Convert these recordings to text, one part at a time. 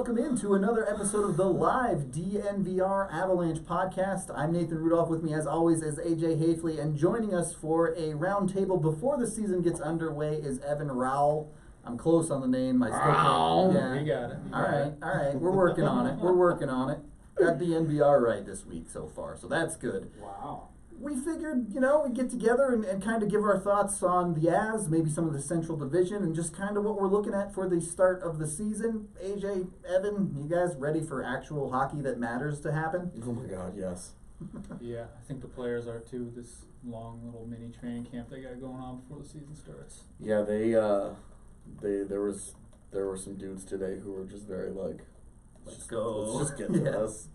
welcome into another episode of the live DNVR Avalanche Podcast. I'm Nathan Rudolph. With me, as always, is AJ Haefele, and joining us for a roundtable before the season gets underway is Evan Rawal. I'm close on the name. I still can't. Yeah. You got it. All right. We're working on it. Got DNVR right this week so far, so that's good. Wow. We figured, we'd get together and kind of give our thoughts on the Avs, maybe some of the Central Division, and just kind of what we're looking at for the start of the season. AJ, Evan, you guys ready for actual hockey that matters to happen? Oh my God, yes. Yeah, I think the players are too. This long little mini training camp they got going on before the season starts. Yeah, there were some dudes today who were just very like, Let's go. Let's just get to this.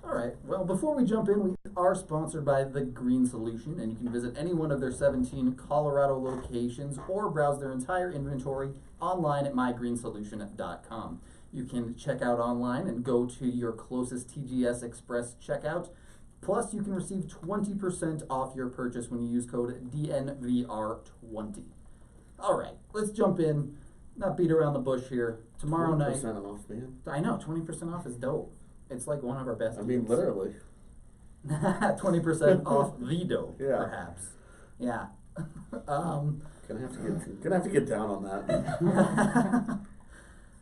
All right. Well, before we jump in, we are sponsored by The Green Solution, and you can visit any one of their 17 Colorado locations or browse their entire inventory online at mygreensolution.com. You can check out online and go to your closest TGS Express checkout. Plus, you can receive 20% off your purchase when you use code DNVR20. All right. Let's jump in. Not beat around the bush here. Tomorrow night. 20% off, man. I know. 20% off is dope. It's like one of our best deals. I mean, literally. 20% off the dough, Yeah. perhaps. Yeah. Gonna have to get down on that.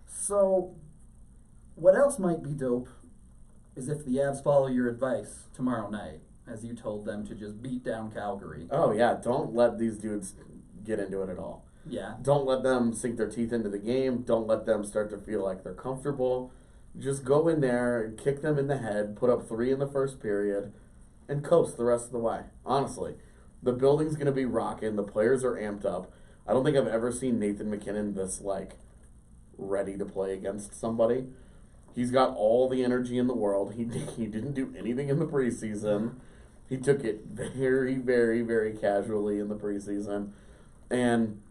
So, what else might be dope is if the Avs follow your advice tomorrow night, as you told them to just beat down Calgary. Oh yeah, don't let these dudes get into it at all. Yeah. Don't let them sink their teeth into the game. Don't let them start to feel like they're comfortable. Just go in there and kick them in the head, put up 3 in the first period, and coast the rest of the way. Honestly, the building's going to be rocking. The players are amped up. I don't think I've ever seen Nathan MacKinnon this, ready to play against somebody. He's got all the energy in the world. He didn't do anything in the preseason. He took it very, very, very casually in the preseason. And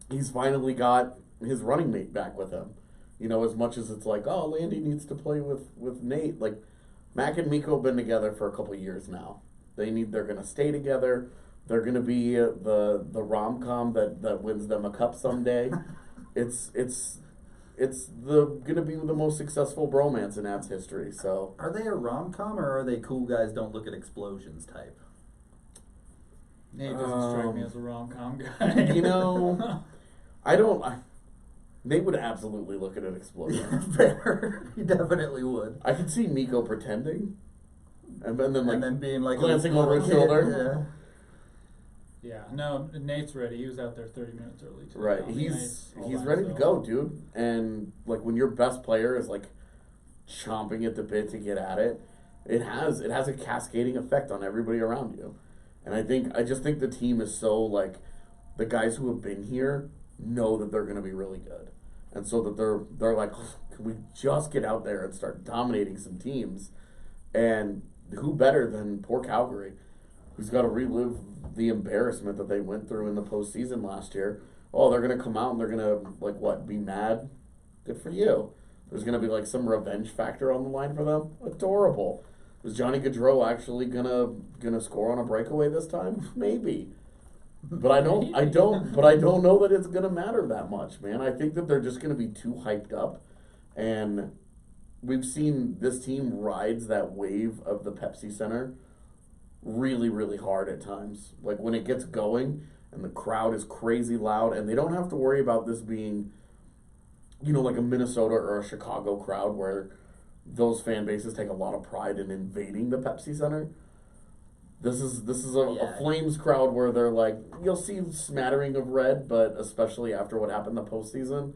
he's finally got his running mate back with him. As much as it's like, oh, Landy needs to play with Nate. Like, Mac and Mikko have been together for a couple of years now. They're going to stay together. They're going to be the rom-com that wins them a cup someday. It's going to be the most successful bromance in Avs history. So, Are they a rom-com, or are they cool guys don't look at explosions type? Nate doesn't strike me as a rom-com guy. They would absolutely look at an explosion. Fair. He definitely would. I could see Mikko pretending, and then being like glancing over his shoulder. Yeah, no, Nate's ready. He was out there 30 minutes early today. Right, he's ready to go, dude. And when your best player is chomping at the bit to get at it, it has a cascading effect on everybody around you. And I just think the team is so the guys who have been here know that they're going to be really good. And so that they're like, can we just get out there and start dominating some teams? And who better than poor Calgary, who's got to relive the embarrassment that they went through in the postseason last year. Oh, they're going to come out and they're going to, be mad? Good for you. There's going to be, some revenge factor on the line for them? Adorable. Was Johnny Gaudreau actually gonna score on a breakaway this time? Maybe. But I don't know that it's gonna matter that much, man. I think that they're just gonna be too hyped up, and we've seen this team rides that wave of the Pepsi Center really, really hard at times. When it gets going and the crowd is crazy loud, and they don't have to worry about this being, like a Minnesota or a Chicago crowd where those fan bases take a lot of pride in invading the Pepsi Center. This is a Flames crowd where they're you'll see smattering of red, but especially after what happened in the postseason,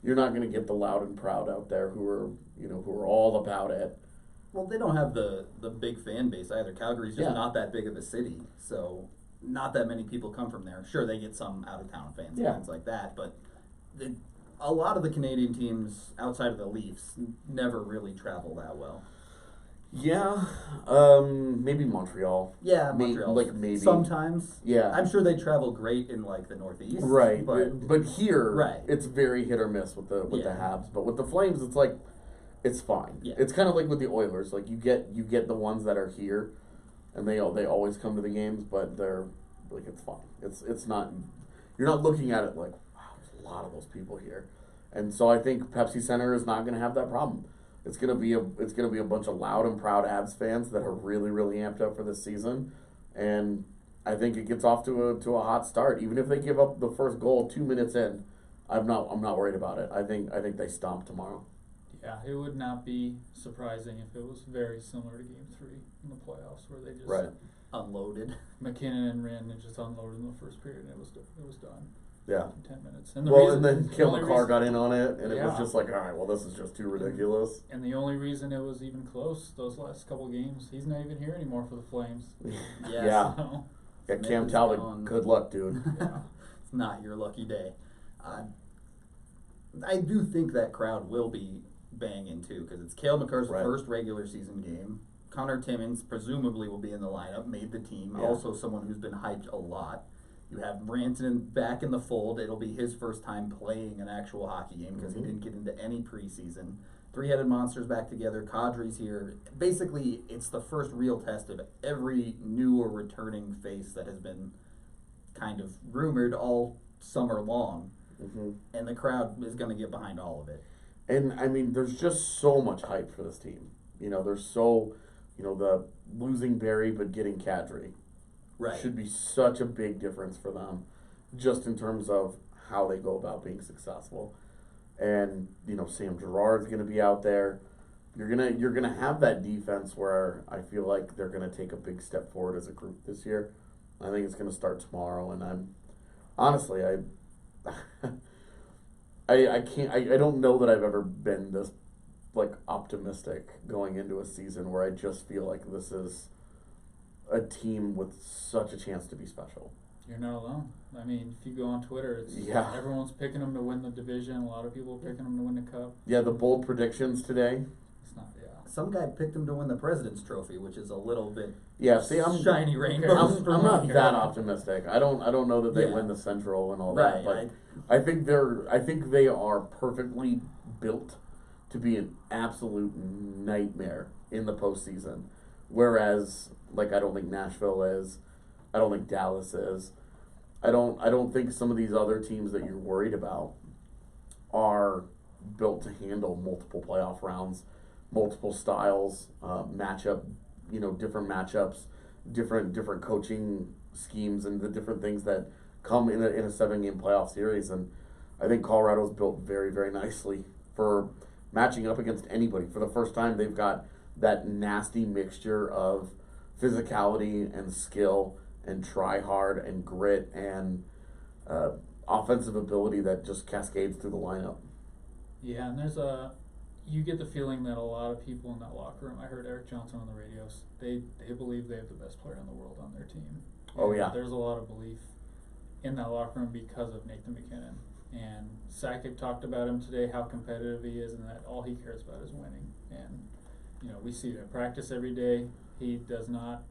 you're not going to get the loud and proud out there who are all about it. Well, they don't have the big fan base either. Calgary's just not that big of a city, so not that many people come from there. Sure, they get some out-of-town fans and things like that, but a lot of the Canadian teams outside of the Leafs never really travel that well. Yeah, maybe Montreal. Yeah, Montreal. Maybe. Sometimes. Yeah. I'm sure they travel great in the Northeast. Right. But here, it's very hit or miss with the Habs. But with the Flames, it's fine. Yeah. It's kind of like with the Oilers. You get the ones that are here, and they always come to the games, but they're it's fine. It's not. You're not looking at it wow, there's a lot of those people here. And so I think Pepsi Center is not going to have that problem. It's gonna be a bunch of loud and proud Avs fans that are really, really amped up for this season, and I think it gets off to a hot start. Even if they give up the first goal 2 minutes in, I'm not worried about it. I think they stomp tomorrow. Yeah, it would not be surprising if it was very similar to Game 3 in the playoffs, where they just unloaded. McKinnon and Rand just unloaded in the first period, and it was done. Yeah. In 10 minutes. And then Cale Makar got in on it, and it was just like, all right, well, this is just too ridiculous. And the only reason it was even close those last couple games, he's not even here anymore for the Flames. Yeah. So. Yeah, Cam Talbot, good luck, dude. Yeah. It's not your lucky day. I do think that crowd will be banging, too, because it's Cale Makar's first regular season game. Connor Timmins presumably will be in the lineup, made the team, also someone who's been hyped a lot. You have Rantanen back in the fold. It'll be his first time playing an actual hockey game because he didn't get into any preseason. Three-headed monsters back together. Kadri's here. Basically, it's the first real test of every new or returning face that has been kind of rumored all summer long. And the crowd is going to get behind all of it. And, I mean, there's just so much hype for this team. There's the losing Barry but getting Kadri. Right. Should be such a big difference for them, just in terms of how they go about being successful. And Sam Girard's going to be out there. You're gonna have that defense where I feel like they're going to take a big step forward as a group this year. I think it's going to start tomorrow, and I'm honestly I don't know that I've ever been this optimistic going into a season where I just feel like this is a team with such a chance to be special. You're not alone. I mean, if you go on Twitter, everyone's picking them to win the division. A lot of people are picking them to win the cup. Yeah, the bold predictions today. It's not. Yeah. Some guy picked him to win the President's Trophy, which is a little bit. Yeah, see, I'm shiny rainbows. I'm not that optimistic. I don't know that they win the Central and all that, but I think they are perfectly built to be an absolute nightmare in the postseason. Whereas, I don't think Nashville is. I don't think Dallas is. I don't think some of these other teams that you're worried about are built to handle multiple playoff rounds, multiple styles, different matchups, different coaching schemes, and the different things that come in a 7-game playoff series. And I think Colorado's built very, very nicely for matching up against anybody. For the first time, they've got that nasty mixture of physicality and skill and try hard and grit and offensive ability that just cascades through the lineup. Yeah, and you get the feeling that a lot of people in that locker room, I heard Eric Johnson on the radios, they believe they have the best player in the world on their team. Oh, yeah. There's a lot of belief in that locker room because of Nathan McKinnon. And Sakic talked about him today, how competitive he is, and that all he cares about is winning. And we see it at practice every day. He does not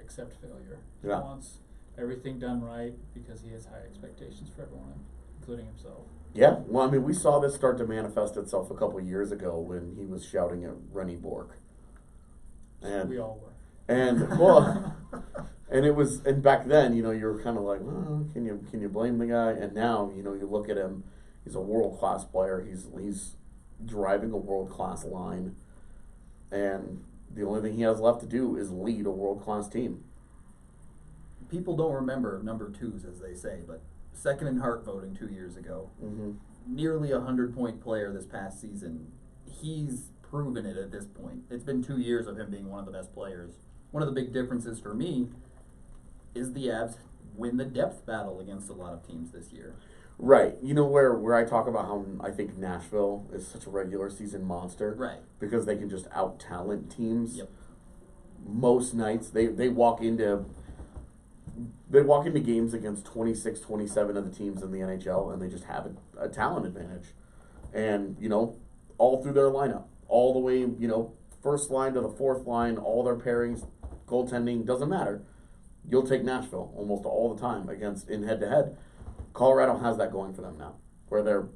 accept failure. He wants everything done right because he has high expectations for everyone, including himself. Yeah, well, I mean, we saw this start to manifest itself a couple of years ago when he was shouting at Rennie Bork. And we all were. And and back then, you were kind of like, oh, can you blame the guy? And now, you look at him, he's a world-class player. He's driving a world-class line. And the only thing he has left to do is lead a world-class team. People don't remember number twos, as they say, but second in Hart voting 2 years ago, nearly 100-point player this past season. He's proven it at this point. It's been 2 years of him being one of the best players. One of the big differences for me is the Avs win the depth battle against a lot of teams this year. Right. Where I talk about how I think Nashville is such a regular season monster. Right. Because they can just out-talent teams. Yep. Most nights they walk into games against 26, 27 of the teams in the NHL, and they just have a talent advantage. And, all through their lineup, all the way, first line to the fourth line, all their pairings, goaltending, doesn't matter. You'll take Nashville almost all the time in head-to-head. Colorado has that going for them now, where they're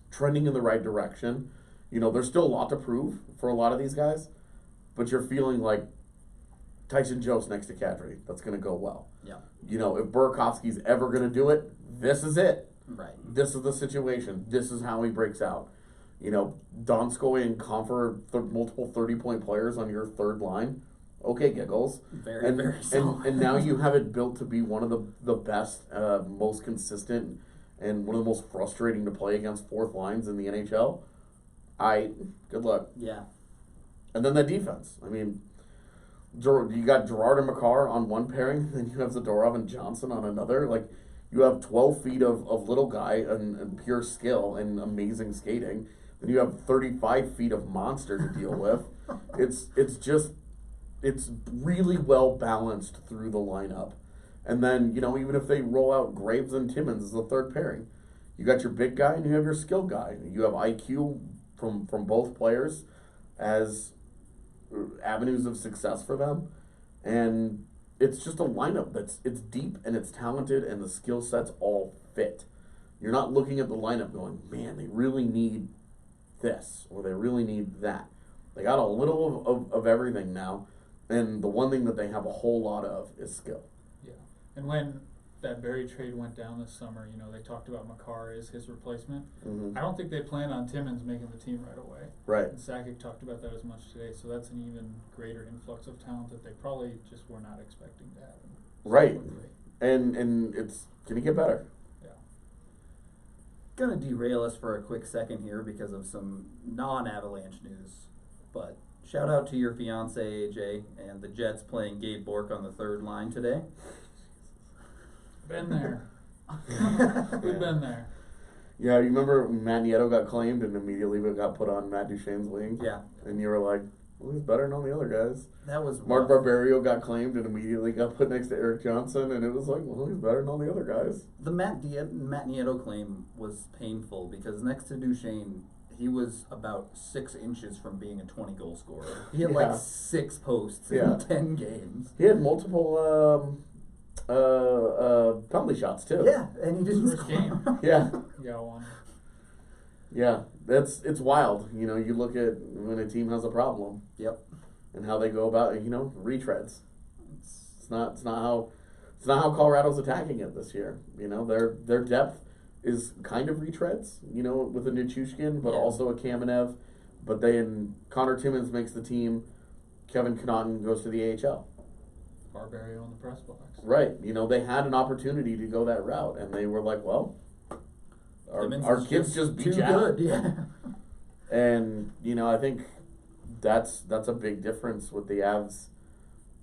trending in the right direction. There's still a lot to prove for a lot of these guys, but you're feeling like Tyson Jost next to Kadri. That's going to go well. Yeah. If Burakovsky's ever going to do it, this is it. Right. This is the situation. This is how he breaks out. You know, Donskoy and Comfer, multiple 30-point players on your third line. Okay, giggles. Very solid. And now you have it built to be one of the best, most consistent, and one of the most frustrating to play against fourth lines in the NHL. Good luck. Yeah. And then the defense. I mean, you got Gerard and Makar on one pairing, then you have Zadorov and Johnson on another. Like, you have 12 feet of little guy and pure skill and amazing skating. Then you have 35 feet of monster to deal with. It's really well balanced through the lineup. And then, you know, even if they roll out Graves and Timmins as the third pairing, you got your big guy and you have your skill guy. You have IQ from both players as avenues of success for them. And it's just a lineup it's deep and it's talented and the skill sets all fit. You're not looking at the lineup going, man, they really need this or they really need that. They got a little of everything now, and the one thing that they have a whole lot of is skill. Yeah. And when that Barrie trade went down this summer, you know, they talked about Makar as his replacement. Mm-hmm. I don't think they plan on Timmins making the team right away. Right. And Sakic talked about that as much today, so that's an even greater influx of talent that they probably just were not expecting to happen. Right. And it's going to get better. Gonna derail us for a quick second here because of some non-Avalanche news, but shout out to your fiance AJ and the Jets playing Gabe Bork on the third line today. Been there. We've been there. Yeah, you remember Matt Nieto got claimed and immediately got put on Matt Duchene's wing? Yeah. And you were like, well, he's better than all the other guys. That was Mark rough. Barberio got claimed and immediately got put next to Eric Johnson, and it was like, well, he's better than all the other guys. The Matt Nieto claim was painful because next to Duchene, he was about 6 inches from being a 20-goal scorer. He had like 6 posts in 10 games. He had multiple penalty shots too. Yeah, and he didn't First score. game. Yeah. You got one. Yeah, it's wild. You know, you look at when a team has a problem. Yep. And how they go about it, you know, retreads. It's not how Colorado's attacking it this year. You know, their depth is kind of retreads, you know, with a Nichushkin, but also a Kamenev. But then Connor Timmins makes the team. Kevin Connaughton goes to the AHL. Barberio in the press box. Right. You know, they had an opportunity to go that route, and they were like, well, our kids just beat you out. Yeah. And, you know, I think that's a big difference with the Avs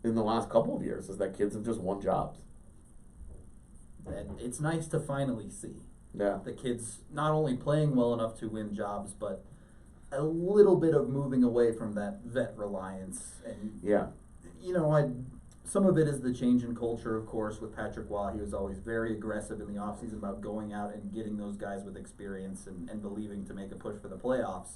in the last couple of years, is that kids have just won jobs. And it's nice to finally see. Yeah. The kids not only playing well enough to win jobs, but a little bit of moving away from that vet reliance. And, you know, some of it is the change in culture, of course, with Patrick Waugh. He was always very aggressive in the offseason about going out and getting those guys with experience and believing to make a push for the playoffs.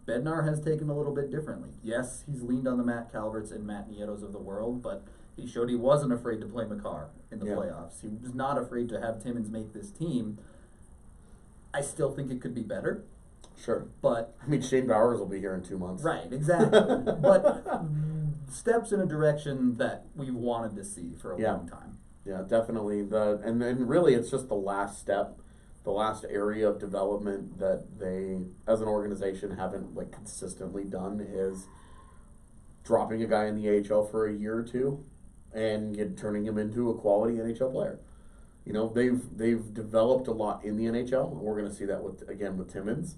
Bednar has taken a little bit differently. Yes, he's leaned on the Matt Calverts and Matt Nietos of the world, but he showed he wasn't afraid to play Makar in the playoffs. He was not afraid to have Timmins make this team. I still think it could be better. Sure. But I mean, Shane Bowers will be here in 2 months. Right, exactly. But steps in a direction that we've wanted to see for a long time. Yeah, definitely. And really it's just the last step, the last area of development that they, as an organization, haven't like consistently done is dropping a guy in the AHL for a year or two and turning him into a quality NHL player. You know, they've developed a lot in the NHL, and we're going to see that with Timmins.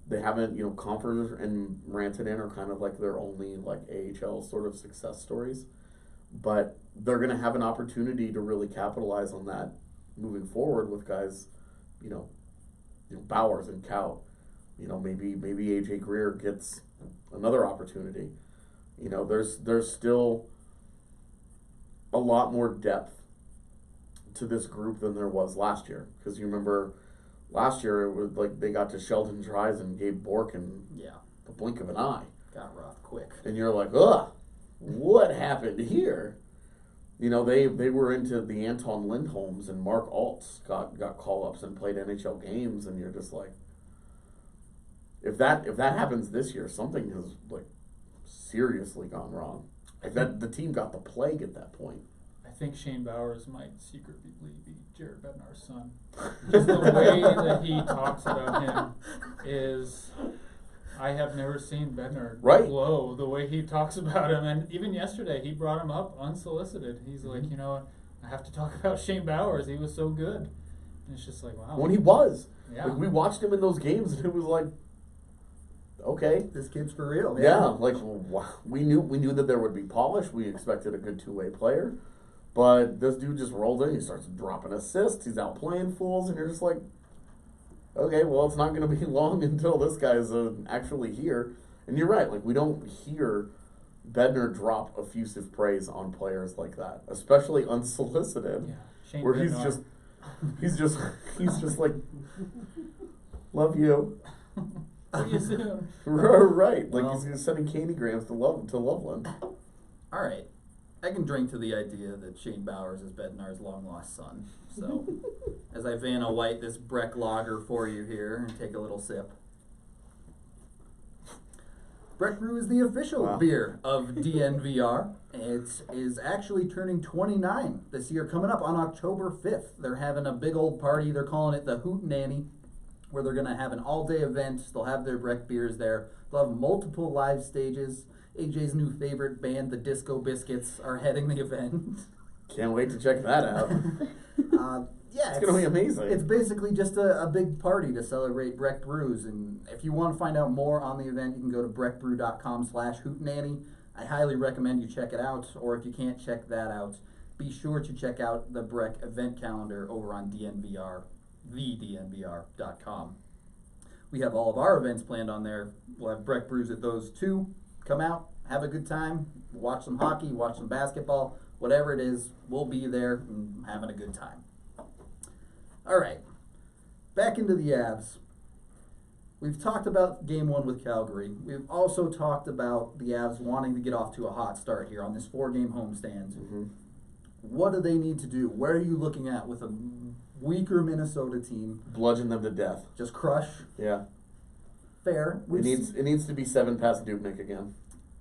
They haven't, you know, Comfort and Rantanen are kind of like their only like AHL sort of success stories, but they're going to have an opportunity to really capitalize on that moving forward with guys, you know Bowers and Cow. You know, maybe AJ Greer gets another opportunity. You know, there's still a lot more depth to this group than there was last year, because you remember last year it was like they got to Sheldon Dries and Gabe Bork in the blink of an eye. Got rough quick. And you're like, ugh, what happened here? You know, they were into the Anton Lindholms and Mark Altz got call-ups and played NHL games, and you're just like, if that happens this year, something has like seriously gone wrong. Like that, the team got the plague at that point. I think Shane Bowers might secretly be Jared Bednar's son. Just the way that he talks about him is, I have never seen Bednar glow the way he talks about him. And even yesterday, he brought him up unsolicited. He's like, you know, I have to talk about Shane Bowers. He was so good. And it's just like, wow. When he was. Yeah. Like, we watched him in those games, and it was like, okay, this kid's for real. Yeah, like we knew that there would be polish. We expected a good two-way player, but this dude just rolled in. He starts dropping assists. He's out playing fools, and you're just like, okay, well, it's not going to be long until this guy's actually here. And you're right. Like, we don't hear Bednar drop effusive praise on players like that, especially unsolicited, where Bednar. he's just like, love you. See you soon. Right, like Well, he's sending candygrams to Loveland. All right, I can drink to the idea that Shane Bowers is Bednar's long-lost son. So, as I Vanna White this Breck Lager for you here, and take a little sip. Breck Brew is the official beer of DNVR. It is actually turning 29 this year, coming up on October 5th. They're having a big old party. They're calling it the Hootenanny, where they're going to have an all-day event. They'll have their Breck beers there. They'll have multiple live stages. AJ's new favorite band, the Disco Biscuits, are heading the event. Can't wait to check that out. Yeah, it's going to be amazing. It's basically just a big party to celebrate Breck Brews. And if you want to find out more on the event, you can go to breckbrew.com/hootenanny. I highly recommend you check it out. Or if you can't check that out, be sure to check out the Breck event calendar over on DNVR. thednvr.com. We have all of our events planned on there. We'll have Breck Brews at those too. Come out, have a good time, watch some hockey, watch some basketball, whatever it is, we'll be there and having a good time. All right, back into the Avs. We've talked about game one with Calgary. We've also talked about the Avs wanting to get off to a hot start here on this 4-game homestand. Mm-hmm. What do they need to do? Where are you looking at with a weaker Minnesota team? Bludgeon them to death. Just crush? Yeah. Fair. It needs to be 7 past Dubnyk again.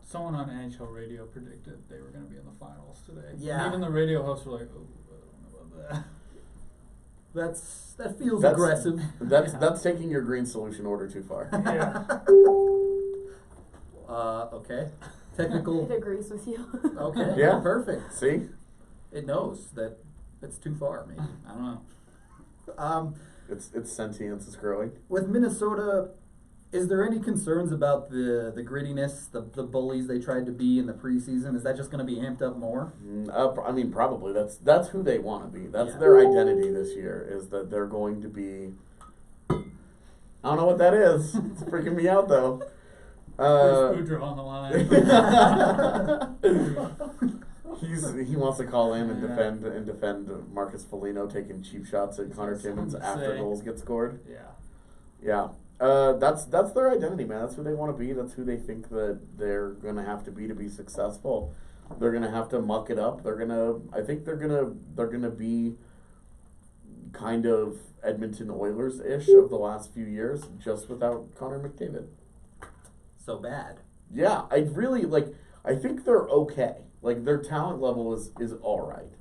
Someone on NHL radio predicted they were going to be in the finals today. Yeah. And even the radio hosts were like, oh, I don't know about that. That feels aggressive. That's taking your green solution order too far. Yeah. Okay. Technical. It agrees with you. Okay. Yeah. Perfect. See? It knows that it's too far, maybe. I don't know. Its sentience is growing. With Minnesota, is there any concerns about the grittiness, the bullies they tried to be in the preseason? Is that just going to be amped up more? I mean, probably. That's who they want to be. That's their identity this year, is that they're going to be... I don't know what that is. It's freaking me out, though. Who's Boudreaux on the line? He wants to call in and defend Marcus Foligno taking cheap shots at Connor Timmins after goals get scored. Yeah. That's their identity, man. That's who they want to be. That's who they think that they're gonna have to be successful. They're gonna have to muck it up. I think they're gonna be kind of Edmonton Oilers-ish of the last few years, just without Connor McDavid. So bad. Yeah, I think they're okay. Like, their talent level is all right.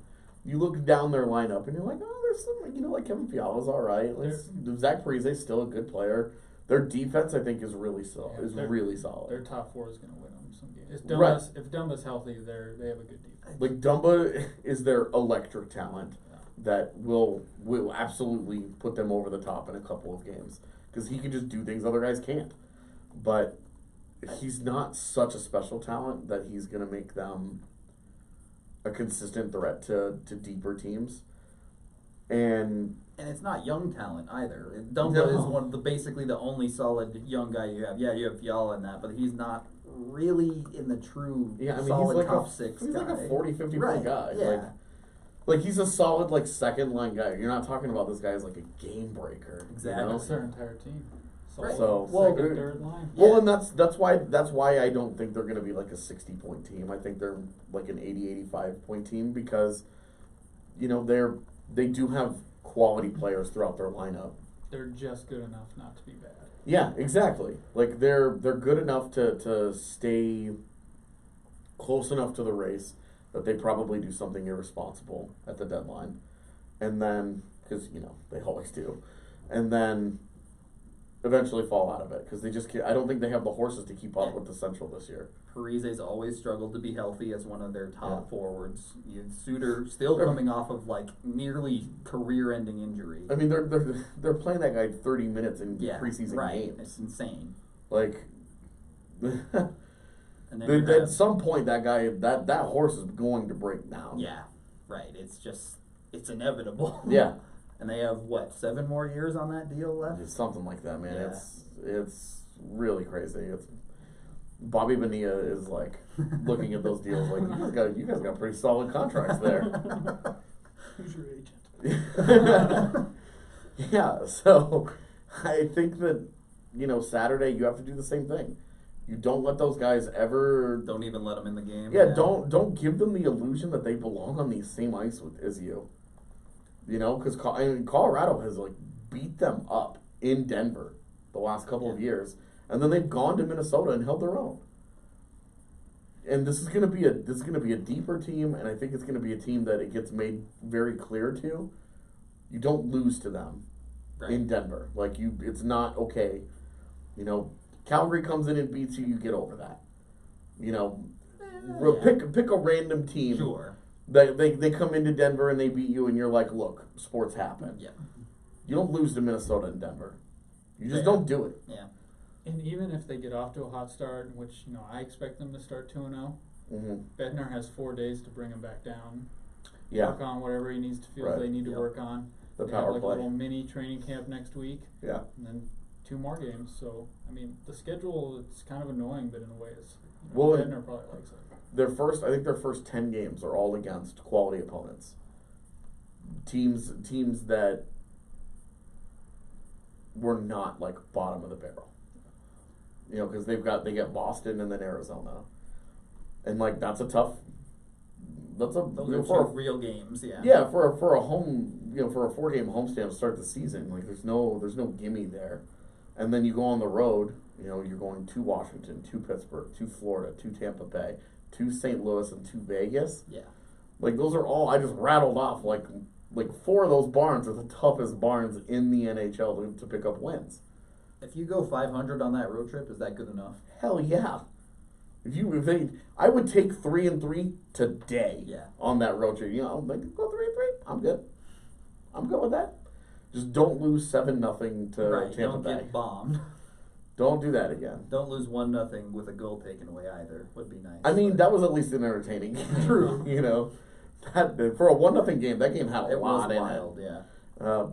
You look down their lineup and you're like, oh, there's some, like Kevin Fiala's all right. Zach Parise's still a good player. Their defense, I think, is really solid. Their top 4 is going to win them some games. If Dumba's healthy, they have a good defense. Like, Dumba is their electric talent that will absolutely put them over the top in a couple of games, because he can just do things other guys can't. But he's not such a special talent that he's going to make them a consistent threat to deeper teams. And it's not young talent either. Dumba is basically the only solid young guy you have. Yeah, you have Fiala in that, but he's not really in the true solid he's like top 6 He's guy. like a 40-50 point guy. Yeah. Like he's a solid second line guy. You're not talking about this guy as like a game breaker. Exactly. That's their entire team. Right. So second, third line. Well, and that's why I don't think they're going to be like a 60-point team. I think they're like an 80-85 point team, because they do have quality players throughout their lineup. They're just good enough not to be bad. Yeah, exactly. Like they're good enough to stay close enough to the race that they probably do something irresponsible at the deadline. And then, because, they always do. And then eventually fall out of it because they just can't. I don't think they have the horses to keep up with the Central this year. Parise's always struggled to be healthy as one of their top forwards. Suter still coming off of nearly career-ending injury. I mean, they're playing that guy 30 minutes in preseason games. It's insane. And then at some point, that guy, that horse is going to break down. Yeah, right. It's inevitable. Yeah. And they have, 7 more years on that deal left? It's something like that, man. Yeah. It's really crazy. Bobby Bonilla is looking at those deals you guys got pretty solid contracts there. Who's your agent? Yeah, so I think that, Saturday you have to do the same thing. You don't let those guys ever... Don't even let them in the game. Yeah, don't give them the illusion that they belong on the same ice as you. Because Colorado has beat them up in Denver the last couple of years, and then they've gone to Minnesota and held their own. And this is gonna be a deeper team, and I think it's gonna be a team that it gets made very clear to. You don't lose to them in Denver. It's not okay. Calgary comes in and beats you, you get over that. Pick a random team. Sure. They come into Denver and they beat you, and you're like, look, sports happen. Yeah. You don't lose to Minnesota and Denver. You just don't do it. Yeah. And even if they get off to a hot start, which, I expect them to start 2-0, Bednar has 4 days to bring him back down. Yeah. Work on whatever he needs to feel they need to work on. The they power have play. A little mini training camp next week. Yeah. And then 2 more games. So, the schedule, it's kind of annoying, but in a way it's... Bednar probably likes it. I think their first 10 games are all against quality opponents. Teams that were not bottom of the barrel. Because they get Boston and then Arizona, and that's a tough. Those are two real games, yeah. Yeah, for a home, for a 4-game homestand to start the season, there's no gimme there, and then you go on the road. You're going to Washington, to Pittsburgh, to Florida, to Tampa Bay, to St. Louis, and to Vegas. Yeah. Those are all I just rattled off. 4 of those barns are the toughest barns in the NHL to pick up wins. If you go 500 on that road trip, is that good enough? Hell yeah. I would take 3-3 today. Yeah. On that road trip. Go 3-3. I'm good. I'm good with that. Just don't lose 7-0 to Tampa don't Bay. Get bombed. Don't do that again. Don't lose 1-0 with a goal taken away either. Would be nice. That was at least an entertaining game. True. That, for a 1-0 game, that game had a lot in it. Wild, yeah.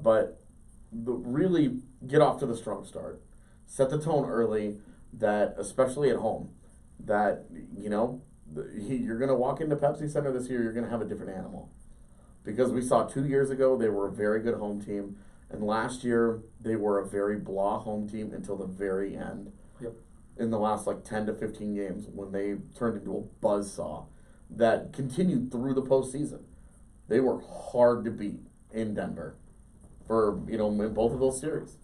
But really get off to the strong start. Set the tone early, that especially at home, that you're going to walk into Pepsi Center this year, you're going to have a different animal. Because we saw 2 years ago they were a very good home team, and last year they were a very blah home team until the very end. Yep. In the last 10 to 15 games, when they turned into a buzzsaw that continued through the postseason. They were hard to beat in Denver for, in both of those series.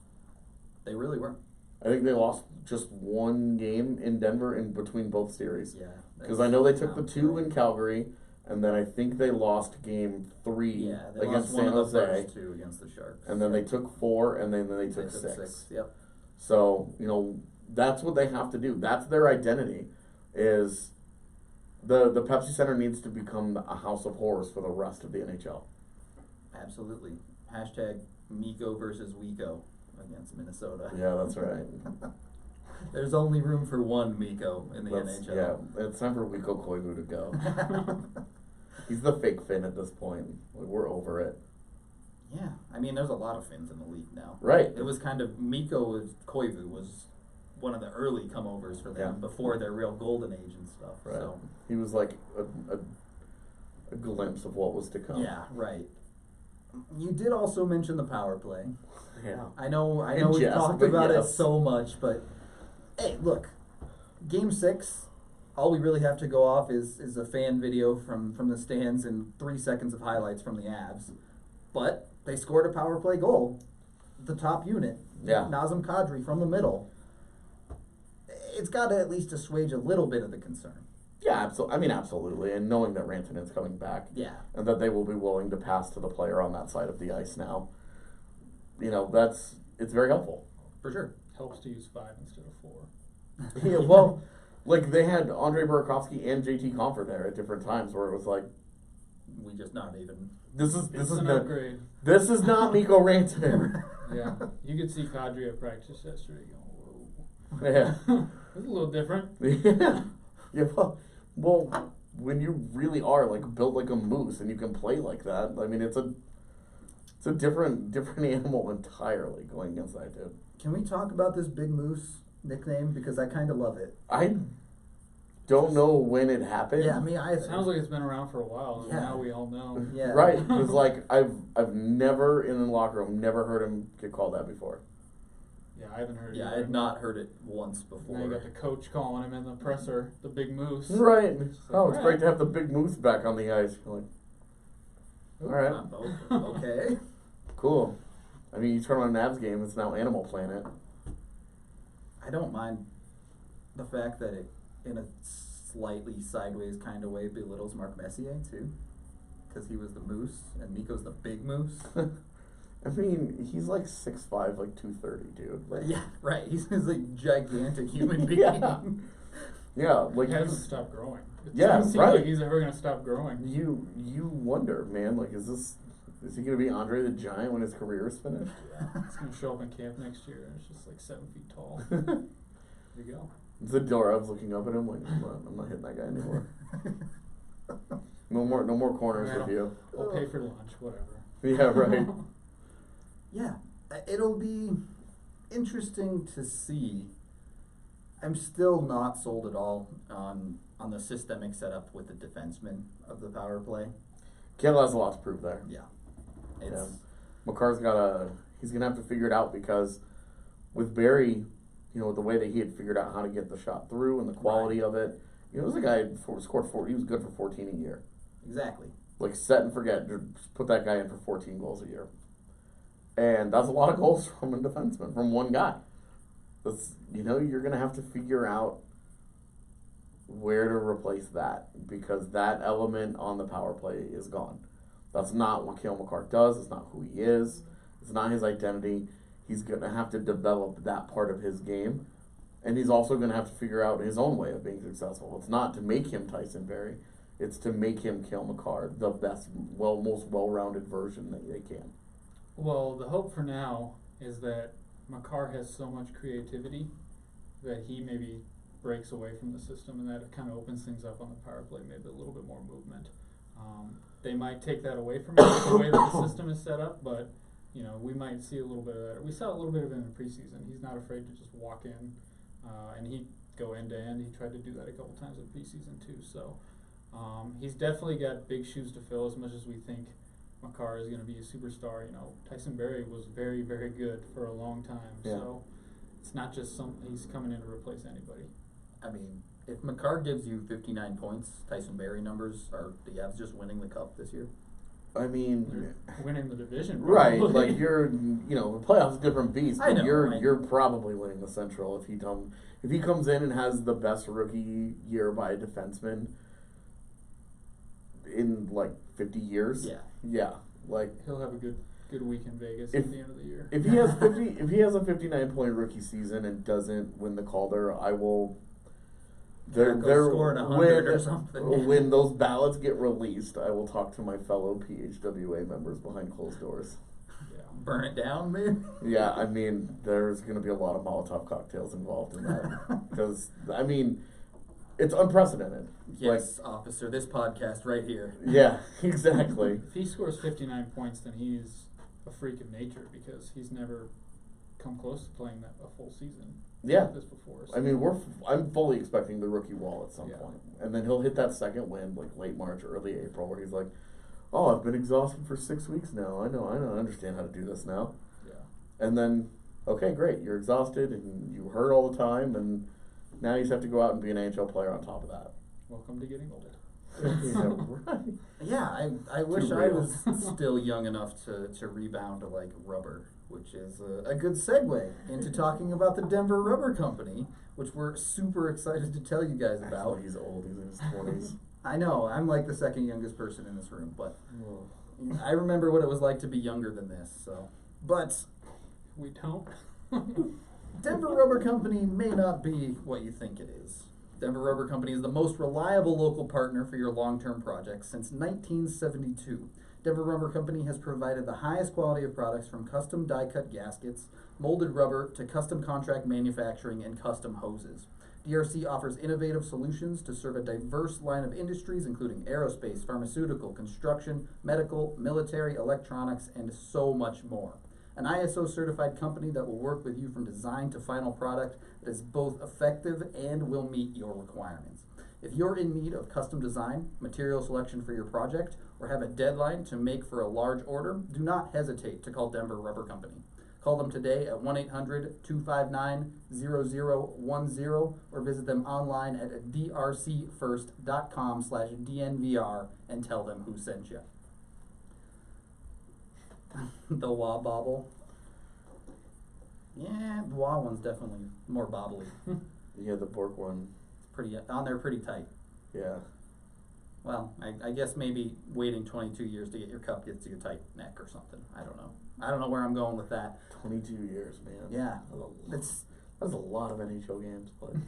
They really were. I think they lost just 1 game in Denver in between both series. Yeah. Because I know they took the 2 in Calgary, and then I think they lost game 3 against San Jose. The first 2 against the Sharks. And then they took 4, and then they took 6. Yep. So, that's what they have to do. That's their identity, is the Pepsi Center needs to become a house of horrors for the rest of the NHL. Absolutely. Hashtag Mikko versus Weko against Minnesota. Yeah, that's right. There's only room for one Mikko in the NHL. Yeah, it's time for Weko Koivu to go. He's the fake Finn at this point. We're over it. Yeah, there's a lot of Finns in the league now. Right. It was kind of Koivu was one of the early come-overs for them before their real golden age and stuff. Right. So he was a glimpse of what was to come. Yeah, right. You did also mention the power play. Yeah. I know we've talked about it so much, but hey, look, Game 6, all we really have to go off is a fan video from the stands and 3 seconds of highlights from the Avs. But they scored a power play goal. The top unit. Yeah. Nazem Kadri from the middle. It's got to at least assuage a little bit of the concern. Yeah, absolutely. And knowing that Rantanen's coming back, and that they will be willing to pass to the player on that side of the ice now, it's very helpful. For sure. Helps to use 5 instead of 4. Yeah, well, like they had Andre Burakovsky and JT Compher there at different times where it was like, we just not even. This is an upgrade. This is not Mikko Rantanen. Yeah, you could see Kadri at practice yesterday going, whoa. Yeah, it's a little different. Yeah. Well, when you really are like built like a moose and you can play like that, I mean, it's a different animal entirely going against that dude. Can we talk about this Big Moose nickname, because I kind of love it? I don't know when it happened. Yeah, I mean, it sounds like it's been around for a while, and now we all know. Yeah, right. Because like I've never in the locker room heard him get called that before. Yeah, I haven't heard it. Yeah, I had not heard it once before. Now you got the coach calling him in the presser, the Big Moose. Right. It's great to have the Big Moose back on the ice. You're like, all right. Okay. Cool. I mean, you turn on an Avs game, it's now Animal Planet. I don't mind the fact that it, in a slightly sideways kind of way, belittles Mark Messier, too. Because he was the Moose, and Mikko's the Big Moose. I mean, he's like 6'5", like 230, dude. Like, yeah, right. He's like gigantic human being. Yeah, like he hasn't stopped growing. It doesn't seem like he's ever gonna stop growing. You wonder, man. Like, is he gonna be Andre the Giant when his career is finished? Yeah, he's gonna show up in camp next year and it's just like 7 feet tall. There you go. Zadorov's looking up at him like, I'm not hitting that guy anymore. No more corners with you. I'll pay for lunch, whatever. Yeah, right. Yeah, it'll be interesting to see. I'm still not sold at all on the systemic setup with the defenseman of the power play. Kale has a lot to prove there. Yeah. Makar's he's going to have to figure it out, because with Barry, the way that he had figured out how to get the shot through and the quality of it, it was a guy who scored 4, he was good for 14 a year. Exactly. Like, set and forget, just put that guy in for 14 goals a year. And that's a lot of goals from a defenseman, from one guy. That's, you're going to have to figure out where to replace that, because that element on the power play is gone. That's not what Cale Makar does. It's not who he is. It's not his identity. He's going to have to develop that part of his game. And he's also going to have to figure out his own way of being successful. It's not to make him Tyson Barrie. It's to make him Cale Makar, the best, most well-rounded version that they can. Well, the hope for now is that Makar has so much creativity that he maybe breaks away from the system, and that it kind of opens things up on the power play, maybe a little bit more movement. They might take that away from him, the way that the system is set up, but we might see a little bit of that. We saw a little bit of it in the preseason. He's not afraid to just walk in, and he'd go end to end. He tried to do that a couple times in preseason too. So he's definitely got big shoes to fill. As much as we think Makar is going to be a superstar, Tyson Barrie was very, very good for a long time. Yeah. So it's not just he's coming in to replace anybody. I mean, if Makar gives you 59 points, Tyson Barrie numbers, are the Avs just winning the cup this year? I mean, winning the division, probably. Right? Like the playoffs is a different beast. But I know, you're probably winning the Central if he comes in and has the best rookie year by a defenseman in like 50 years. Yeah. Like he'll have a good week in Vegas at the end of the year. If he has a 59-point rookie season and doesn't win the Calder, I will. They're scoring 100 or something. When those ballots get released, I will talk to my fellow PHWA members behind closed doors. Yeah. Burn it down, man. Yeah, I mean, there's going to be a lot of Molotov cocktails involved in that. Because, I mean, it's unprecedented. Yes, officer, this podcast right here. Yeah, exactly. If he scores 59 points, then he's a freak of nature, because he's never come close to playing a full season. Yeah. This before. So. I mean, I'm fully expecting the rookie wall at some point. And then he'll hit that second win, like late March, early April, where he's like, oh, I've been exhausted for 6 weeks now. I understand how to do this now. Yeah. And then, okay, great. You're exhausted and you hurt all the time, and now you just have to go out and be an NHL player on top of that. Welcome to getting older. Right. Yeah, I wish I was still young enough to rebound to like rubber, which is a good segue into talking about the Denver Rubber Company, which we're super excited to tell you guys about. He's old. He's in his 20s. I know, I'm like the second youngest person in this room, but I remember what it was like to be younger than this, so. But we don't. Denver Rubber Company may not be what you think it is. Denver Rubber Company is the most reliable local partner for your long-term projects since 1972. Denver Rubber Company has provided the highest quality of products from custom die-cut gaskets, molded rubber, to custom contract manufacturing and custom hoses. DRC offers innovative solutions to serve a diverse line of industries, including aerospace, pharmaceutical, construction, medical, military, electronics, and so much more. An ISO certified company that will work with you from design to final product that is both effective and will meet your requirements. If you're in need of custom design, material selection for your project, or have a deadline to make for a large order, do not hesitate to call Denver Rubber Company. Call them today at 1-800-259-0010 or visit them online at drcfirst.com/DNVR and tell them who sent you. The wah bobble. Yeah, the wah one's definitely more bobbly. Yeah, the Bork one. Pretty on there, pretty tight. Yeah. Well, I guess maybe waiting 22 years to get your cup gets you a tight neck or something. I don't know. I don't know where I'm going with that. 22 years, man. Yeah. That's a lot of NHL games played.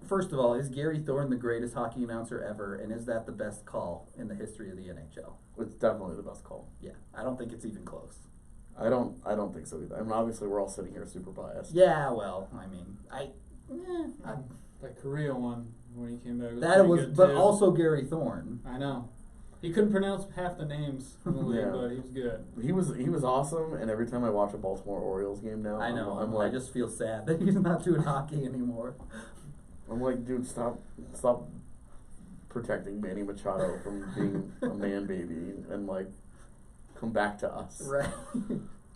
First of all, is Gary Thorne the greatest hockey announcer ever, and is that the best call in the history of the NHL? It's definitely the best call. Yeah, I don't think it's even close. I don't think so either. I mean, obviously we're all sitting here super biased. Yeah, well, I mean, That Korea one when he came back was good but too. Also Gary Thorne. I know. He couldn't pronounce half the names in the league, Yeah. but he was good. He was awesome, and every time I watch a Baltimore Orioles game now, I know. I'm like, I just feel sad that he's not doing hockey anymore. I'm like, dude, stop protecting Manny Machado from being a man baby and like come back to us. Right.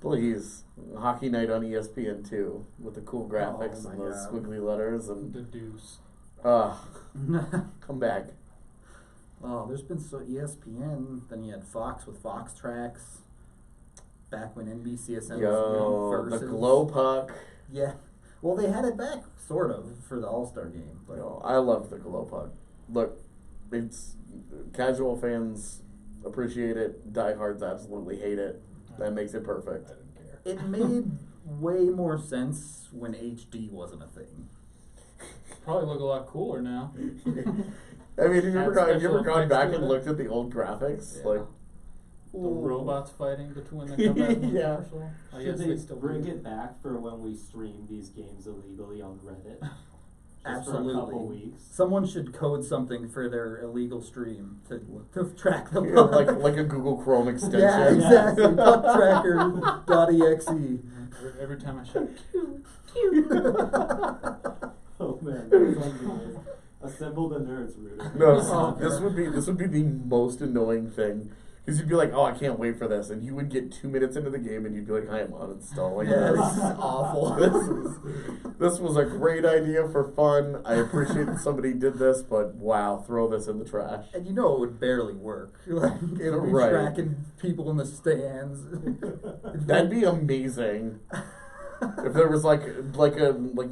Please. Hockey night on ESPN too, with the cool graphics Oh my and those God. squiggly letters and The deuce. come back. Oh, there's been ESPN. Then you had Fox with Fox Tracks. Back when NBCSN was The versus. glow puck. Yeah. Well, they had it back, sort of, for the All-Star game. But I love the glow puck. Look, it's casual fans appreciate it. Diehards absolutely hate it. That makes it perfect. I didn't care. it made way more sense when HD wasn't a thing. Probably look a lot cooler now. I mean, have you ever gone back and looked at the old graphics? Yeah. Like, The robots fighting between the comeback and the Yeah. commercial. I Should guess they they still bring do. it back for when we stream these games illegally on Reddit? Just Absolutely. For a couple weeks. Someone should code something for their illegal stream to track the yeah, puck. like a Google Chrome extension. Yeah, exactly. Pucktracker.exe. Every time I shout, Oh man, that was unbelievable. Assemble the nerds, Rudy. No, Oh, this would be the most annoying thing. Because you'd be like, oh, I can't wait for this. And you would get 2 minutes into the game and you'd be like, I am uninstalling Yeah, this. this is awful. This was a great idea for fun. I appreciate that somebody did this, but wow, throw this in the trash. And you know it would barely work. Like, it would be Right. tracking people in the stands. That'd be amazing. If there was like the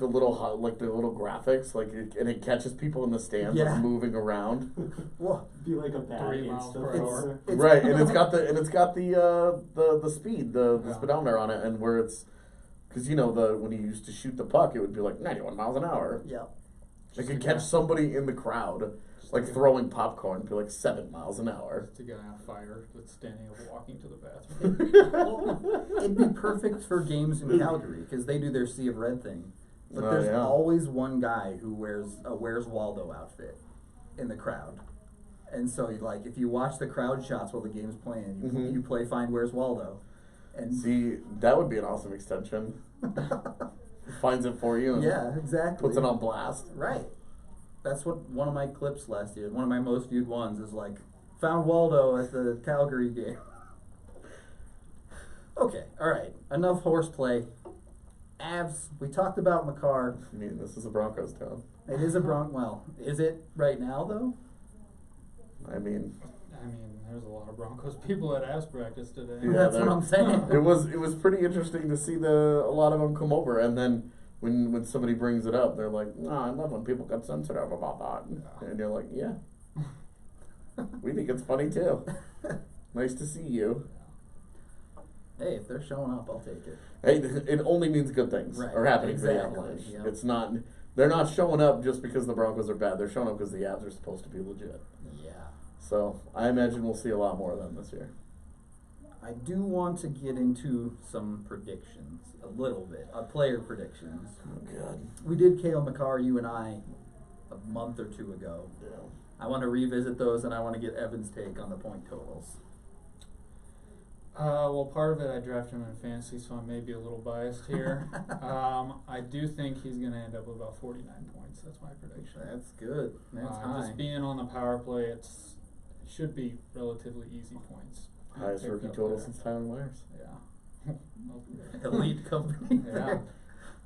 little graphics, and it catches people in the stands Yeah. moving around. Well, Be like a bad 3 miles Insta per filter. hour. It's- Right, and it's got the speed, the Yeah. speedometer on it, and where it's, because when you used to shoot the puck, it would be like 91 miles an hour. yeah. It could catch somebody in the crowd, like throwing popcorn, be like 7 miles an hour. It's a guy on fire that's standing up walking to the bathroom. It'd be perfect for games in Calgary because they do their Sea of Red thing. But Oh, there's yeah. always one guy who wears a Where's Waldo outfit in the crowd. And so, if you watch the crowd shots while the game's playing, Mhm. you play Find Where's Waldo. And See, that would be an awesome extension. Finds it for you and yeah, exactly. puts it on blast. Right. That's what one of my clips last year, one of my most viewed ones, is found Waldo at the Calgary game. Okay, all right. Enough horseplay. Avs, we talked about McCarr. I mean, this is a Broncos town. It is a well, is it right now though? I mean, there's a lot of Broncos people at Avs practice today. Yeah, That's what they're- I'm saying. it was pretty interesting to see a lot of them come over, and then when somebody brings it up, they're like, "No, I love when people get sensitive about that," and you're like, "Yeah, we think it's funny too. Nice to see you." Hey, if they're showing up, I'll take it. Hey, it only means good things are happening for the Avalanche. Yep. It's not. They're not showing up just because the Broncos are bad. They're showing up because the Avs are supposed to be legit. Yeah. So I imagine we'll see a lot more of them this year. I do want to get into some predictions, a little bit, player predictions. Oh God. We did Cale Makar, you and I, a month or two ago. Yeah. I want to revisit those, and I want to get Evan's take on the point totals. Well, part of it I drafted him in fantasy, so I may be a little biased here. I do think he's going to end up with about 49 points. That's my prediction. That's good. That's high. Just being on the power play, it should be relatively easy points. Highest Picked rookie up total there. since Tyler Myers. Yeah. Elite company. Yeah.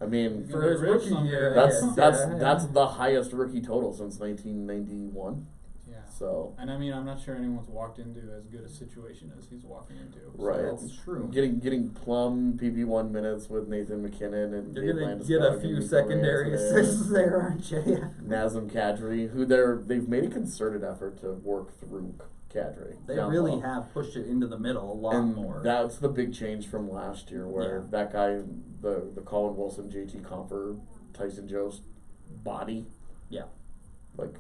I mean, For his Rich rookie someday. year. that's the highest rookie total since 1991. Yeah. So And I mean, I'm not sure anyone's walked into as good a situation as he's walking into. right, So That's true. Getting plum PP1 minutes with Nathan McKinnon and You're Dave going to Landeskog get a and few Nico secondary Rantanen assists there, aren't you? Nazem Kadri, who they've made a concerted effort to work through Kadri. They down really low. have pushed it into the middle a lot And more. that's the big change from last year, where Yeah. that guy, the Colin Wilson, JT Compher, Tyson Jost body, Yeah. like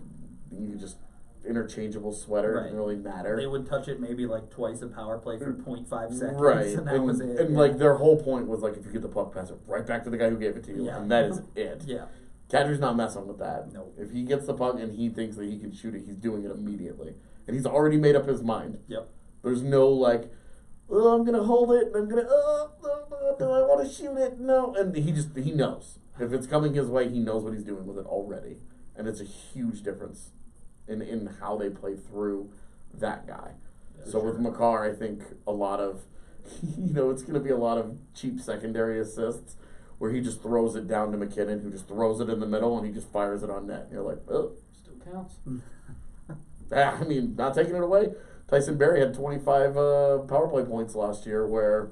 you just interchangeable sweater, Right. didn't really matter. They would touch it maybe like twice a power play for 0.5 seconds, Right, and that was it. And yeah. like their whole point was like, if you get the puck, pass it right back to the guy who gave it to you, Yeah. and that is it. Yeah. Kadri's not messing with that. No. If he gets the puck and he thinks that he can shoot it, he's doing it immediately, and he's already made up his mind. Yep. There's no like, oh, I'm gonna hold it, and I'm gonna, do I want to shoot it? No, and he knows if it's coming his way, he knows what he's doing with it already, and it's a huge difference in how they play through that guy. Yeah, So sure. with Makar, I think a lot of, it's going to be a lot of cheap secondary assists where he just throws it down to McKinnon, who just throws it in the middle, and he just fires it on net. And you're like, oh. still counts. I mean, not taking it away. Tyson Barrie had 25 power play points last year, where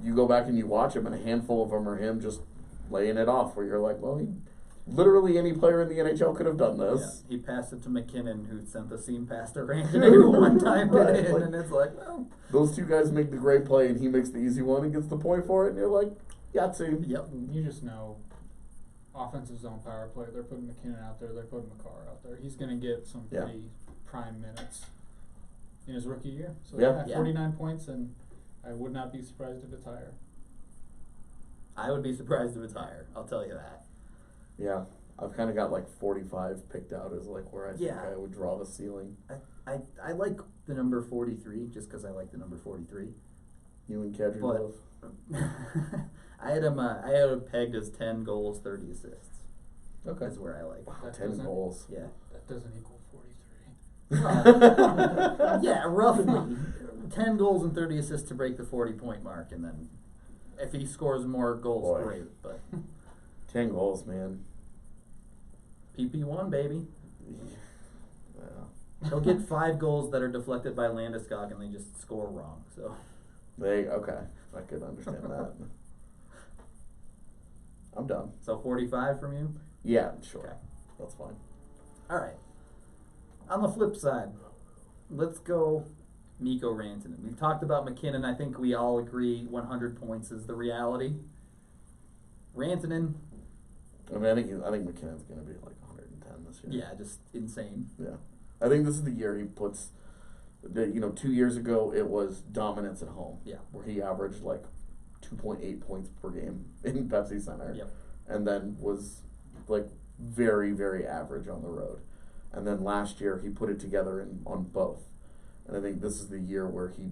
you go back and you watch him, and a handful of them are him just laying it off, where you're like, well, literally any player in the NHL could have done this. Yeah. He passed it to McKinnon, who sent the seam pass to Rantanen one time, Right, in, like- and it's like, well, Those two guys make the great play, and he makes the easy one and gets the point for it, and you're like, Yahtzee. yep. You just know offensive zone power play, they're putting McKinnon out there, they're putting Makar out there. He's going to get some Yeah. pretty prime minutes in his rookie year. So Yeah. Yeah. 49 points, and I would not be surprised if it's higher. I would be surprised if it's higher. I'll tell you that. Yeah, I've kind of got like 45 picked out as like where I think Yeah. I would draw the ceiling. I like the number 43 just because I like the number 43. You and Kadri But- love. I had him pegged as 10 goals, 30 assists. Okay. That's where I like. Wow, That 10 doesn't- goals. Yeah. That doesn't equal 43. Yeah, roughly 10 goals and 30 assists to break the 40-point mark, and then if he scores more goals, Boy. great. But 10 goals, man. PP1, baby. Yeah. He'll get 5 goals that are deflected by Landeskog, and they just score wrong. So Okay. I could understand that. I'm done. So 45 from you? Yeah, sure. Okay. That's fine. All right. On the flip side, let's go Mikko Rantanen. We've talked about McKinnon. I think we all agree 100 points is the reality. Rantanen, I mean, I think McKinnon's going to be like 110 this year. yeah, just insane. Yeah. I think this is the year he puts, 2 years ago it was dominance at home. Yeah. Where he averaged like 2.8 points per game in Pepsi Center. Yep. And then was like very, very average on the road. And then last year he put it together on both. And I think this is the year where he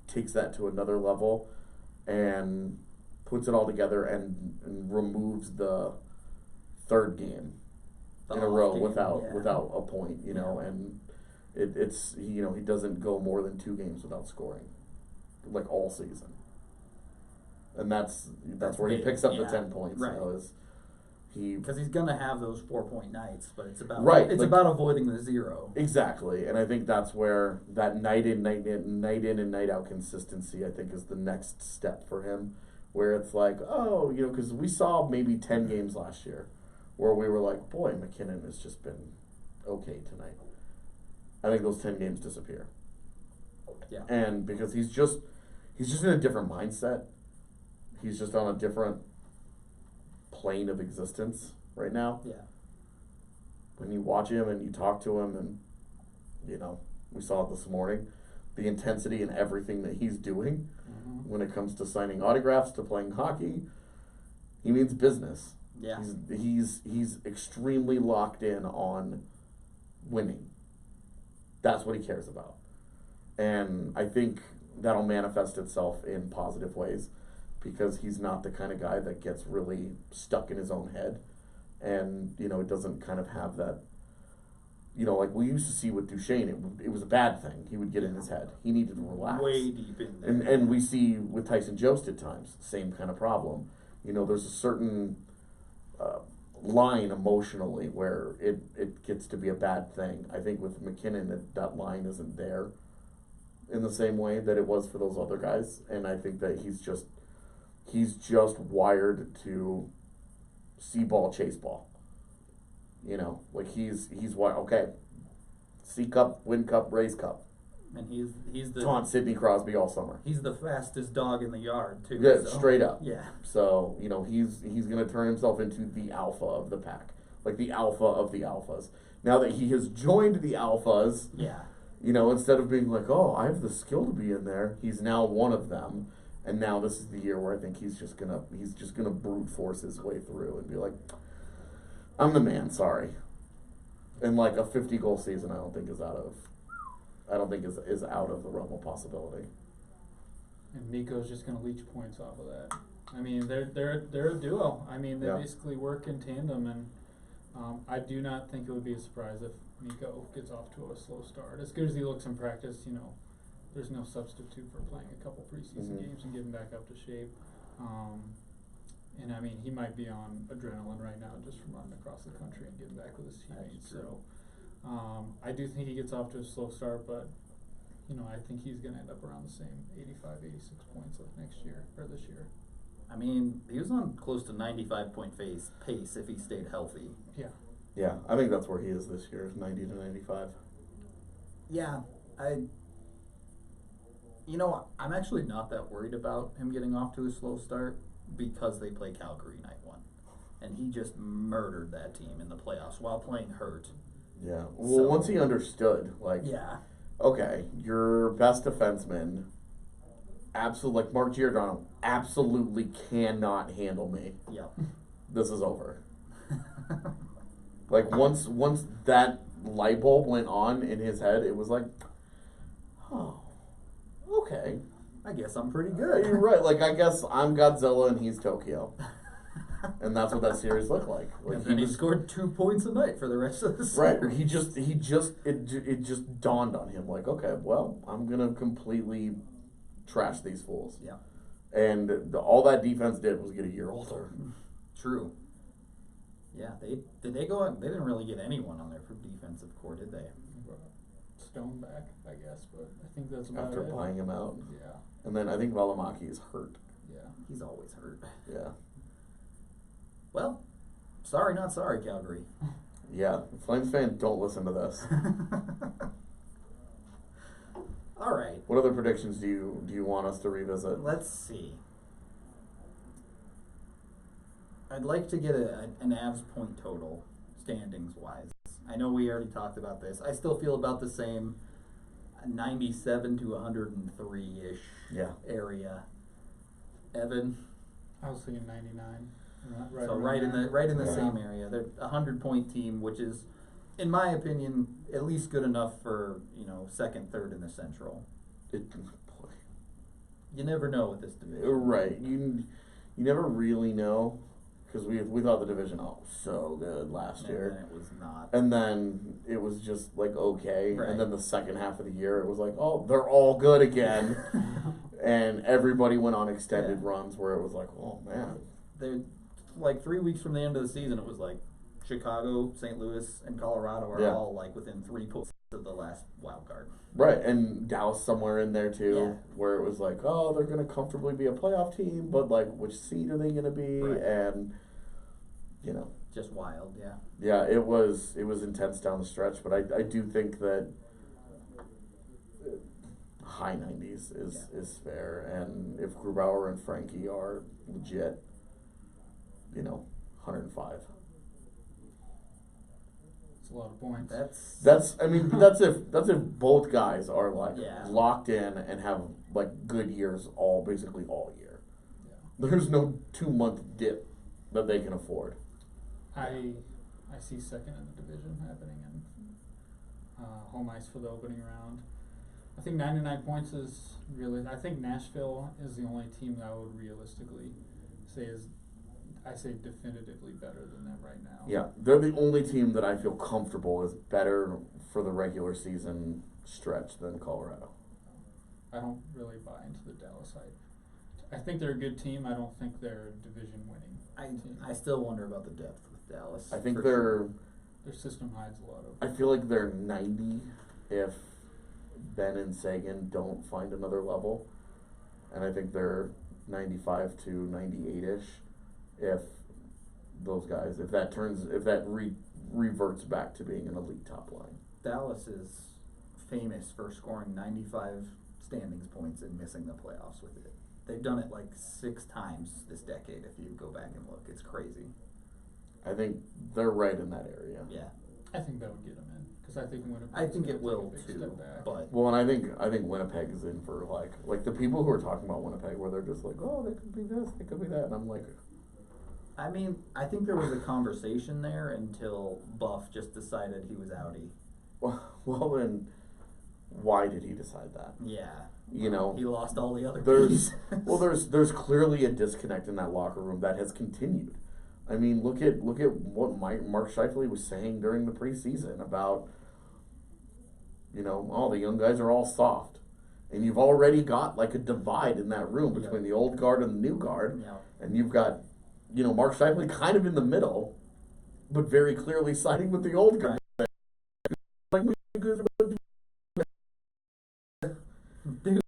takes that to another level and puts it all together and removes the third game The in a off row game, without a point, Yeah. and it's he doesn't go more than 2 games without scoring, like all season. And that's where he big, picks up yeah. the 10 points. Right. Is he Because he's gonna have those 4-point nights, but it's about Right, It's like- about avoiding the 0. exactly, and I think that's where that night in and night out consistency I think is the next step for him, where it's like, oh, because we saw maybe 10 games last year where we were like, boy, McKinnon has just been okay tonight. I think those 10 games disappear. Yeah. And because he's just in a different mindset. He's just on a different plane of existence right now. Yeah. When you watch him and you talk to him and, we saw it this morning, the intensity in everything that he's doing when it comes to signing autographs, to playing hockey, he means business. Yeah. He's extremely locked in on winning. That's what he cares about. And I think that'll manifest itself in positive ways because he's not the kind of guy that gets really stuck in his own head and, it doesn't kind of have that, like we used to see with Duchesne, it was a bad thing. He would get in his head. He needed to relax. Way deep in there. And we see with Tyson Jost at times, same kind of problem. There's a certain line emotionally where it gets to be a bad thing. I think with McKinnon, that line isn't there in the same way that it was for those other guys. And I think that he's just wired to see ball, chase ball. He's wired, okay, C Cup, win Cup, raise Cup. And he's the taunt Sidney Crosby all summer. He's the fastest dog in the yard too. Yeah, so. straight up. Yeah. So, he's gonna turn himself into the alpha of the pack. Like the alpha of the alphas. Now that he has joined the alphas, yeah. Instead of being like, oh, I have the skill to be in there, he's now one of them. And now this is the year where I think he's just gonna brute force his way through and be like, I'm the man, sorry. And like a 50-goal season, I don't think is out of the realm of possibility. And Mikko's just going to leech points off of that. I mean, they're a duo. I mean, they basically work in tandem, and I do not think it would be a surprise if Mikko gets off to a slow start. As good as he looks in practice, there's no substitute for playing a couple preseason games and getting back up to shape. And I mean, he might be on adrenaline right now just from running across the country and getting back with his teammates. So I do think he gets off to a slow start, but I think he's going to end up around the same 85, 86 points like next year or this year. I mean, he was on close to 95-point pace if he stayed healthy. Yeah. Yeah, I think that's where he is this year, 90 to 95. Yeah, I'm actually not that worried about him getting off to a slow start because they play Calgary night one. And he just murdered that team in the playoffs while playing hurt. Yeah. Well, once he understood, yeah. Okay, your best defenseman, absolutely, like Mark Giordano, absolutely cannot handle me. Yep. This is over. Once that light bulb went on in his head, it was like, oh, okay. I guess I'm pretty good. You're right. I guess I'm Godzilla and he's Tokyo. And that's what that series looked like. And he scored 2 points a night for the rest of the series. Right. It just dawned on him okay, well, I'm gonna completely trash these fools. Yeah. And all that defense did was get a year older. True. Yeah. They didn't really get anyone on their defensive core, did they? Stone back, I guess, but I think that's about After it. buying him out. Yeah. And then I think Valimaki is hurt. Yeah. He's always hurt. Yeah. Well, sorry, not sorry, Calgary. Yeah. Flames fans, don't listen to this. All right. What other predictions do you want us to revisit? Let's see. I'd like to get an Avs point total, standings-wise. I know we already talked about this. I still feel about the same, 97 to 103-ish area. Evan? I was thinking 99. Right in the same area. They're a 100-point team, which is, in my opinion, at least good enough for second, third in the Central. You never know with this division. Right. You never really know. Because we thought the division, so good last year. And then it was not. And then it was just okay. Right. And then the second half of the year, it was they're all good again. And everybody went on extended runs where it was oh, man. They're 3 weeks from the end of the season, it was Chicago, St. Louis, and Colorado are all within 3 points. of the last wild card. Right, and Dallas somewhere in there too, Yeah. where it was like, oh, they're going to comfortably be a playoff team, but like, which seed are they going to be? Right. And you know, Just wild, yeah. yeah, it was intense down the stretch, but I do think that high 90s is fair, and if Grubauer and Frankie are legit, 105. It's a lot of points. That's if both guys are like Yeah. locked in and have like good years basically all year. Yeah. There's no 2-month dip that they can afford. I see second in the division happening in home ice for the opening round. I think 99 points is really. I think Nashville is the only team that I would realistically say is. I say definitively better than them right now. Yeah, they're the only team that I feel comfortable is better for the regular season stretch than Colorado. I don't really buy into the Dallas hype. I think they're a good team. I don't think they're division winning. team. I still wonder about the depth with Dallas. I think for they're. sure. Their system hides a lot of. I feel like they're 90 if Ben and Sagan don't find another level, and I think they're 95 to 98ish if those guys if that reverts back to being an elite top line. Dallas is famous for scoring 95 standings points and missing the playoffs with it. They've done it like 6 times this decade if you go back and look. It's crazy. I think they're right in that area. Yeah. I think that would get them in because I think Winnipeg. I think it will too, but Well, and I think Winnipeg is in for like the people who are talking about Winnipeg where they're just like, oh, they could be this, they could be that, and I'm like, I mean, I think there was a conversation there until Buff just decided he was outie. well, then why did he decide that? Yeah. You know, He lost all the other there's pieces. there's clearly a disconnect in that locker room that has continued. I mean, look at what Mark Scheifele was saying during the preseason about, the young guys are all soft, and you've already got like a divide in that room between the old guard and the new guard, and you've got, Mark Scheifele kind of in the middle, but very clearly siding with the old guard. Like, Dude,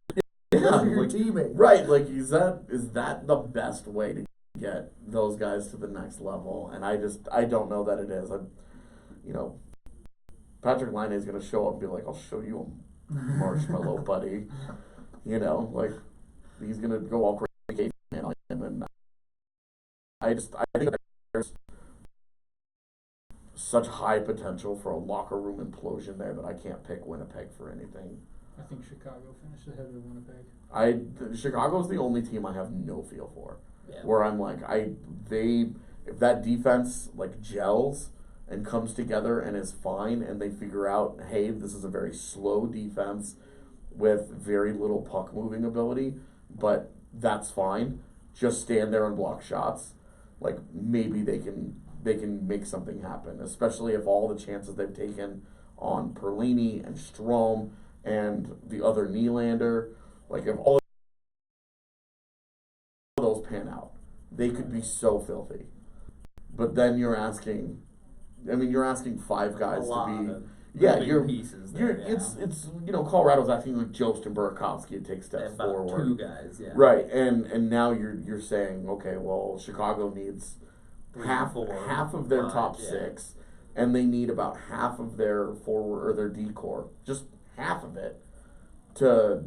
yeah, your like, teammate. right? Like, is that the best way to get those guys to the next level? And I don't know that it is. Patrick Laine is going to show up and be like, I'll show you a marshmallow, buddy. Like, he's going to go all crazy on him. And I think there's such high potential for a locker room implosion there that I can't pick Winnipeg for anything. I think Chicago finished ahead of Winnipeg. Chicago's the only team I have no feel for. Yeah. Where I'm like, if that defense like gels and comes together and is fine, and they figure out, hey, this is a very slow defense with very little puck moving ability, but that's fine. Just stand there and block shots. Like, maybe they can make something happen, especially if all the chances they've taken on Perlini and Strome and the other Nylander, like if all of those pan out, they could be so filthy. But then you're asking 5 guys to be you're pieces. it's Colorado's acting like Jost and Burakovsky to take steps about forward. 2 guys, yeah. Right, and now you're saying, okay, well, Chicago needs half of their top 6, and they need about half of their forward or their D-core, just half of it, to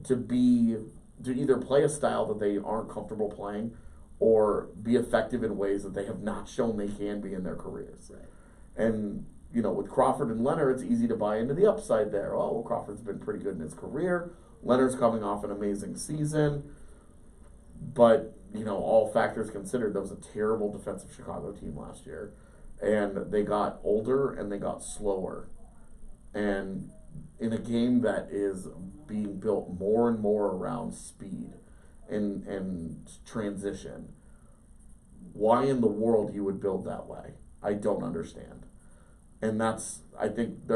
either play a style that they aren't comfortable playing, or be effective in ways that they have not shown they can be in their careers. Right. And with Crawford and Leonard, it's easy to buy into the upside there. Oh, well, Crawford's been pretty good in his career. Leonard's coming off an amazing season. But, all factors considered, that was a terrible defensive Chicago team last year. And they got older and they got slower. And in a game that is being built more and more around speed and transition, why in the world you would build that way? I don't understand. And I think